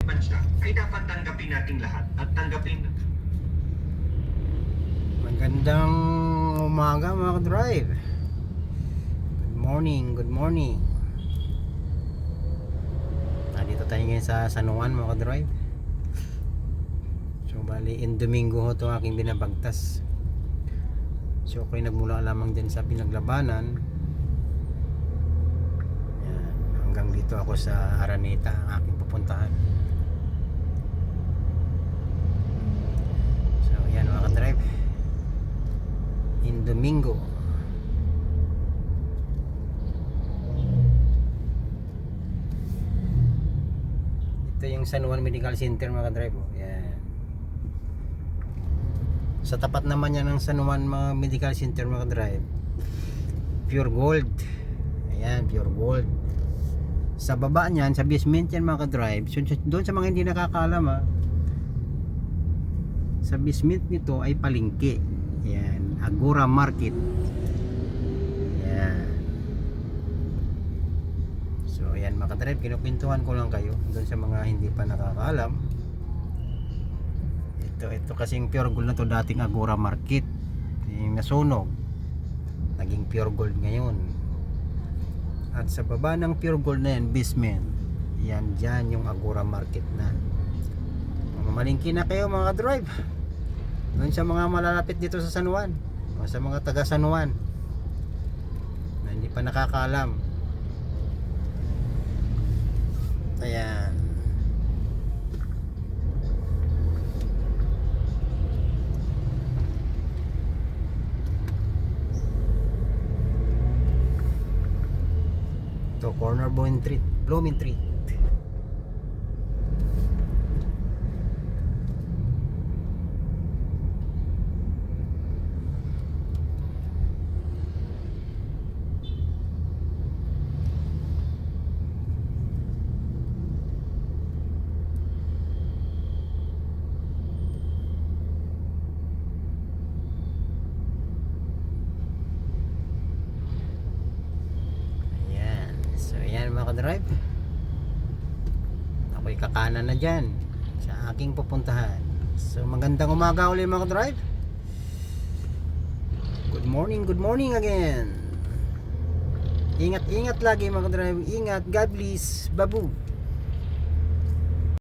bansa ay dapat tanggapin nating lahat at tanggapin. Magandang umaga mga ka-drive. Good morning, good morning. Dito tayo ngayon sa San Juan mga ka-drive. So bali in Domingo ho ito aking binabagtas. So ako'y nagmula lamang din sa pinaglabanan. Yan, hanggang dito ako sa Araneta ang aking pupuntahan. So yan mga ka-drive, in Domingo. Ito yung San Juan Medical Center mga ka-drive. Yan. Sa tapat naman yan ng San Juan mga Medical Center mga ka-drive, Pure Gold. Ayan, Pure Gold. Sa baba niyan, sa basement yan mga ka-drive. So, doon sa mga hindi nakakaalam sa basement nito ay palengke. Ayan, Agora Market. Ayan. So ayan mga ka-drive, kinukwentuhan ko lang kayo doon sa mga hindi pa nakakaalam. Ito kasing Pure Gold na to, dating Agora Market, yung nasunog, naging Pure Gold ngayon. At sa baba ng Pure Gold na yan, basement, yan dyan yung Agora Market na. Mamalingki na kayo mga ka-drive doon sa mga malalapit dito sa San Juan, o sa mga taga San Juan na hindi pa nakakaalam. Ayan. Ito, corner Blooming Street. Ayan mga ka-drive, ako'y kakanan na dyan sa aking pupuntahan. So magandang umaga ulit mga ka-drive. Good morning again. Ingat lagi mga ka-drive. Ingat, God bless, babu.